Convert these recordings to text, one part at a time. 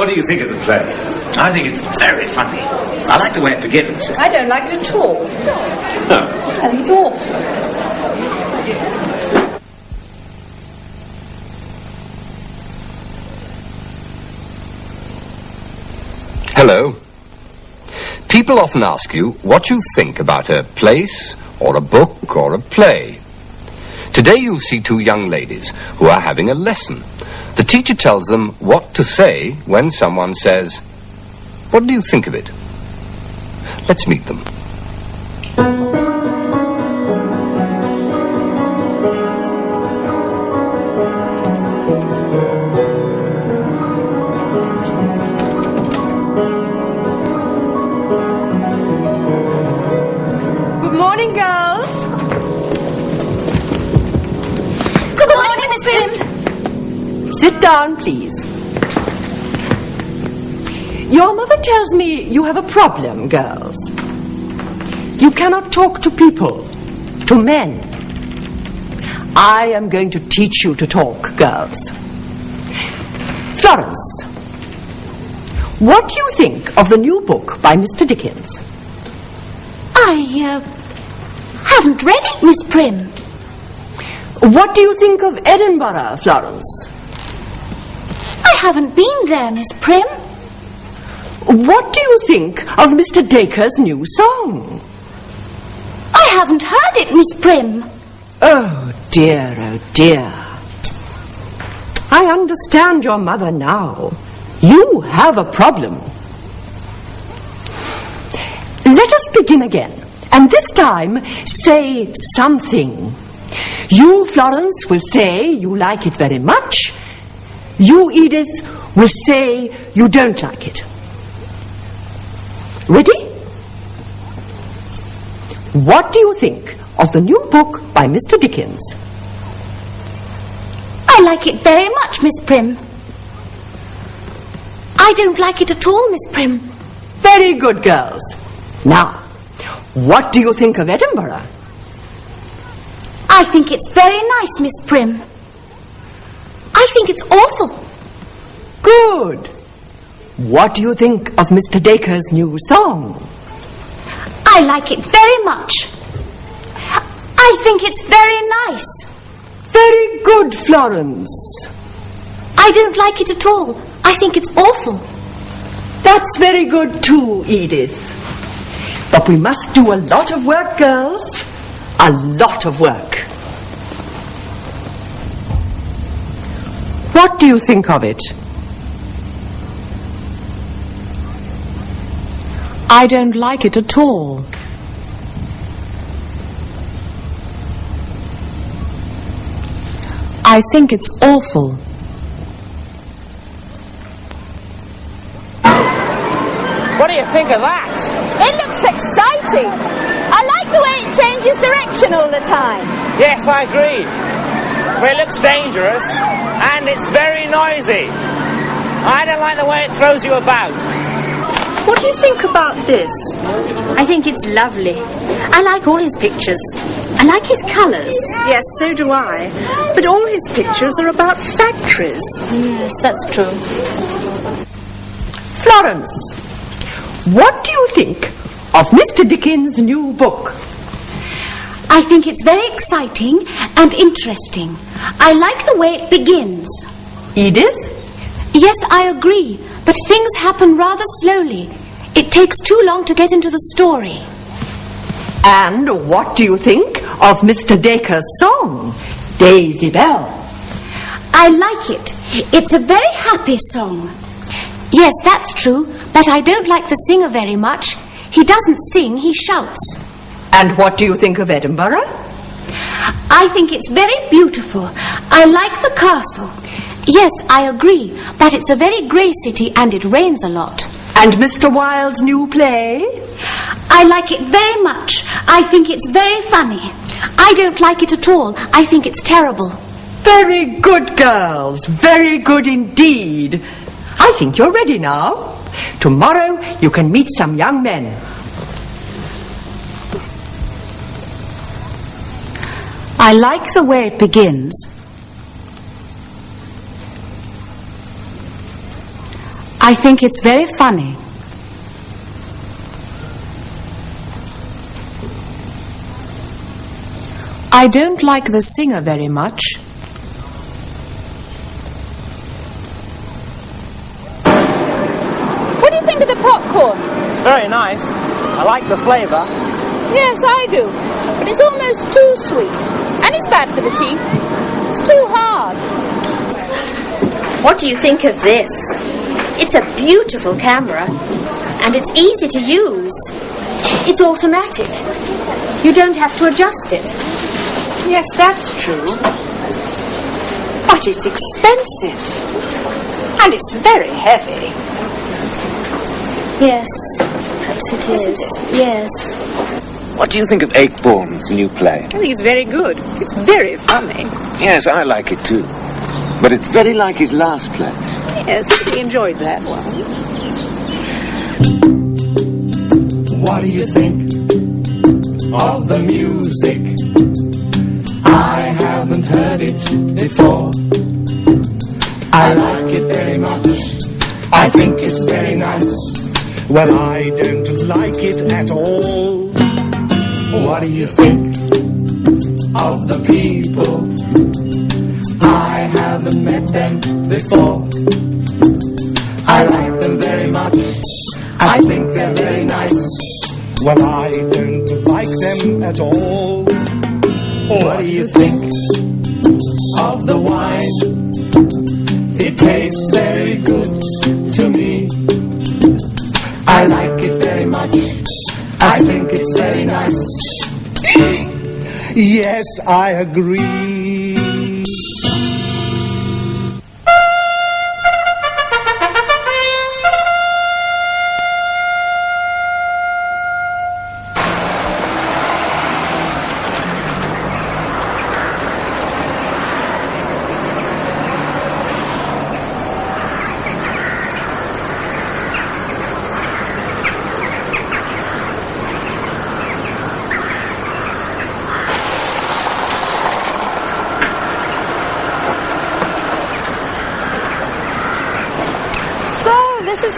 what do you think of the play? I think it's very funny. I like the way it begins. I don't like it at all. No. I think it's awful. Hello. People often ask you what you think about a place, or a book, or a play. Today you'll see two young ladies who are having a lesson. The teacher tells them what to say when someone says, "What do you think of it?" Let's meet them. Good morning, girls. Good morning, Miss Prim. Sit down, please. Your mother tells me you have a problem, girls. You cannot talk to people, to men. I am going to teach you to talk, girls. Florence, what do you think of the new book by Mr. Dickens? I haven't read it, Miss Prim. What do you think of Edinburgh, Florence? I haven't been there, Miss Prim. What do you think of Mr. Dacre's new song? I haven't heard it, Miss Prim. Oh dear, oh dear. I understand your mother now. You have a problem. Let us begin again, and this time say something. You, Florence, will say you like it very much. You, Edith, will say you don't like it. Ready? What do you think of the new book by Mr. Dickens? I like it very much, Miss Prim. I don't like it at all, Miss Prim. Very good, girls. Now, what do you think of Edinburgh? I think it's very nice, Miss Prim. I think it's awful. Good. What do you think of Mr. Dacre's new song? I like it very much. I think it's very nice. Very good, Florence. I don't like it at all. I think it's awful. That's very good too, Edith. But we must do a lot of work, girls. A lot of work. What do you think of it? I don't like it at all. I think it's awful. What do you think of that? It looks exciting. I like the way it changes direction all the time. Yes, I agree. But it looks dangerous and it's very noisy. I don't like the way it throws you about. What do you think about this? I think it's lovely. I like all his pictures. I like his colours. Yes, so do I. But all his pictures are about factories. Yes, that's true. Florence, what do you think of Mr. Dickens' new book? I think it's very exciting and interesting. I like the way it begins. Edith? Yes, I agree, but things happen rather slowly. It takes too long to get into the story. And what do you think of Mr. Dacre's song, Daisy Bell? I like it. It's a very happy song. Yes, that's true, but I don't like the singer very much. He doesn't sing, he shouts. And what do you think of Edinburgh? I think it's very beautiful. I like the castle. Yes, I agree, but it's a very grey city and it rains a lot. And Mr. Wilde's new play? I like it very much. I think it's very funny. I don't like it at all. I think it's terrible. Very good, girls. Very good indeed. I think you're ready now. Tomorrow you can meet some young men. I like the way it begins. I think it's very funny. I don't like the singer very much. What do you think of the popcorn? It's very nice. I like the flavour. Yes, I do. But it's almost too sweet. And it's bad for the teeth. It's too hard. What do you think of this? It's a beautiful camera. And it's easy to use. It's automatic. You don't have to adjust it. Yes, that's true. But it's expensive. And it's very heavy. Yes, perhaps it is. Yes. What do you think of Akeborn's new play? I think it's very good. It's very funny. Yes, I like it too. But it's very like his last play. Yes, he enjoyed that one. What do you think of the music? I haven't heard it before. I like it very much. I think it's very nice. Well, I don't like it at all. What do you think of the people? I haven't met them before. I like them very much. I think they're very nice. Well, I don't like them at all. What do you think of the wine? It tastes very good to me. I like it very much. I think it's very nice. Yes, I agree.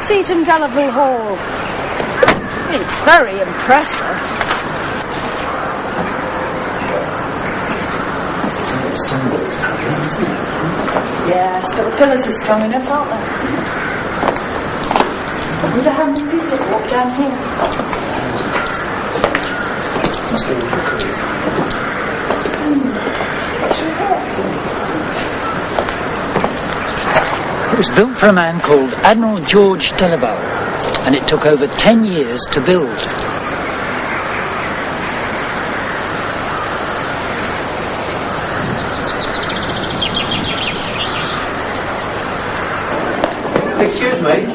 Seat in Delaval Hall. It's very impressive. Yes, but the pillars are strong enough, aren't they? I wonder how many people walk down here. Must be the It was built for a man called Admiral George Delaval, and it took over 10 years to build. Excuse me,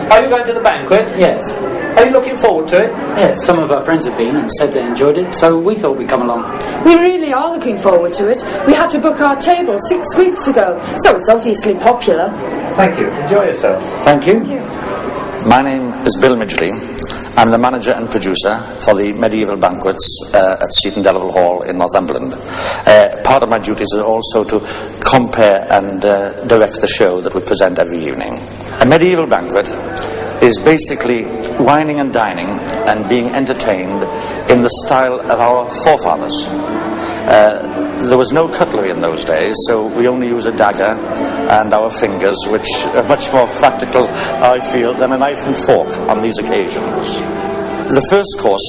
are you going to the banquet? Yes. Are you looking forward to it? Yes, some of our friends have been and said they enjoyed it, so we thought we'd come along. We really are looking forward to it. We had to book our table 6 weeks ago, so it's obviously popular. Thank you. Enjoy yourselves. Thank you. My name is Bill Midgley. I'm the manager and producer for the medieval banquets at Seaton Delaval Hall in Northumberland. Part of my duties is also to compare and direct the show that we present every evening. A medieval banquet is basically wining and dining and being entertained in the style of our forefathers. There was no cutlery in those days, so we only use a dagger and our fingers, which are much more practical, I feel, than a knife and fork on these occasions. The first course,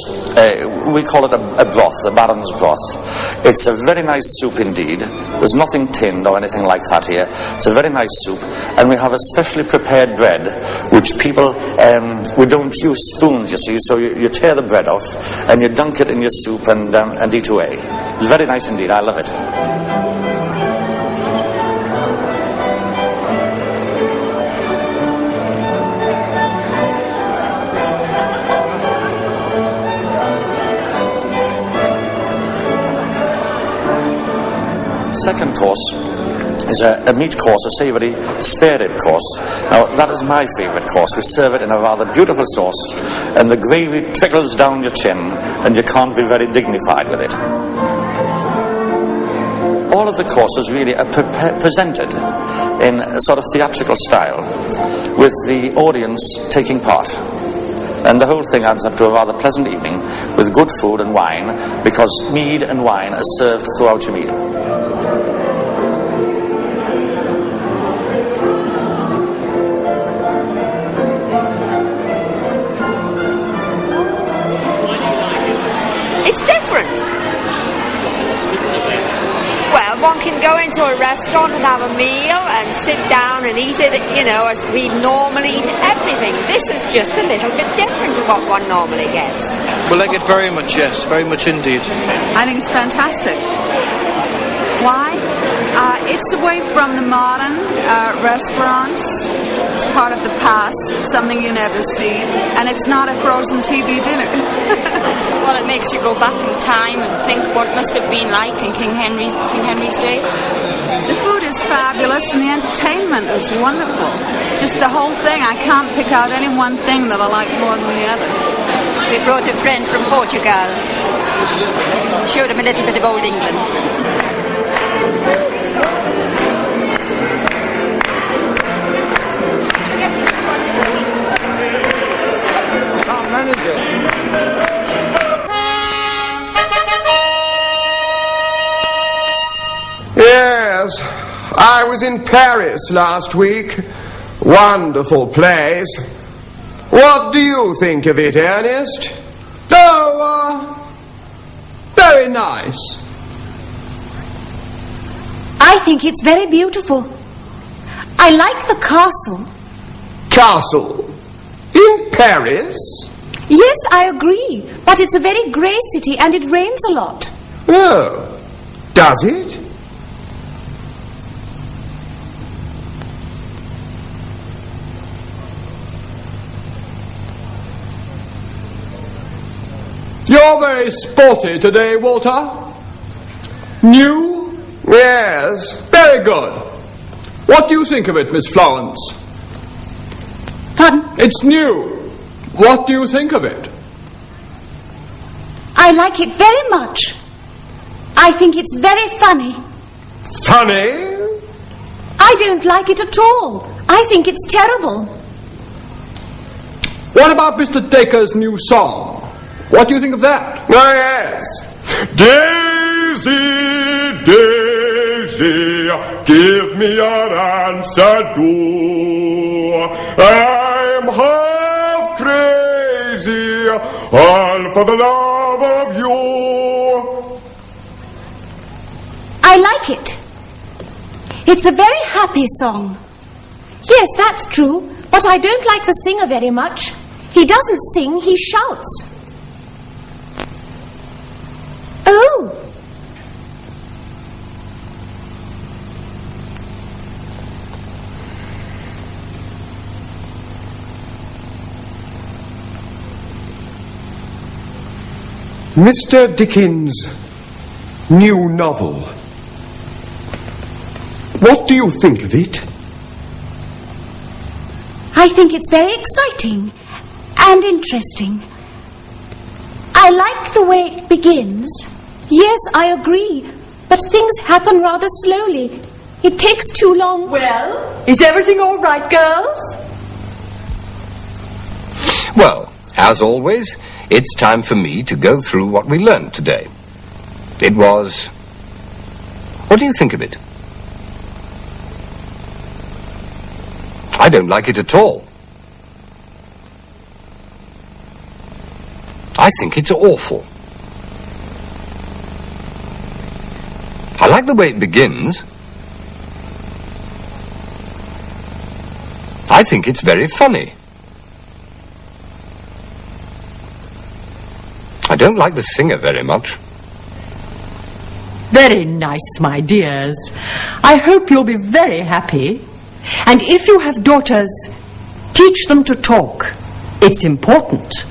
we call it a broth, the Baron's broth. It's a very nice soup indeed. There's nothing tinned or anything like that here. It's a very nice soup, and we have a specially prepared bread, which people, we don't use spoons, you see, so you tear the bread off, and you dunk it in your soup and eat away. It's very nice indeed, I love it. Second course is a meat course, a savoury spare rib course. Now, that is my favourite course. We serve it in a rather beautiful sauce, and the gravy trickles down your chin, and you can't be very dignified with it. all of the courses really are presented in a sort of theatrical style, with the audience taking part. And the whole thing adds up to a rather pleasant evening with good food and wine, because mead and wine are served throughout your meal. It's different. Well, one can go into a restaurant and have a meal and sit down and eat it, you know, as we normally eat everything. This is just a little bit different to what one normally gets. We like it very much, yes, very much indeed. I think it's fantastic. Why? It's away from the modern restaurants. It's part of the past, something you never see, and it's not a frozen TV dinner. Well, it makes you go back in time and think what it must have been like in King Henry's day. The food is fabulous and the entertainment is wonderful. Just the whole thing. I can't pick out any one thing that I like more than the other. We brought a friend from Portugal. Showed him a little bit of old England. Yes, I was in Paris last week. Wonderful place. What do you think of it, Ernest? Oh, very nice. I think it's very beautiful. I like the castle. Castle? In Paris? Yes, I agree. But it's a very grey city and it rains a lot. Oh, does it? You're very sporty today, Walter. New? Yes. Very good. What do you think of it, Miss Florence? Pardon? It's new. What do you think of it? I like it very much. I think it's very funny. Funny? I don't like it at all. I think it's terrible. What about Mr. Dacre's new song? What do you think of that? Oh, yes. Daisy, Daisy, give me your answer, do. I'm half crazy, all for the love of you. I like it. It's a very happy song. Yes, that's true, but I don't like the singer very much. He doesn't sing, he shouts. Oh! Mr. Dickens' new novel. What do you think of it? I think it's very exciting and interesting. I like the way it begins. Yes, I agree. But things happen rather slowly. It takes too long. Well, is everything all right, girls? Well, as always, it's time for me to go through what we learned today. It was... What do you think of it? I don't like it at all. I think it's awful. I like the way it begins. I think it's very funny. I don't like the singer very much. Very nice, my dears. I hope you'll be very happy. And if you have daughters, teach them to talk. It's important.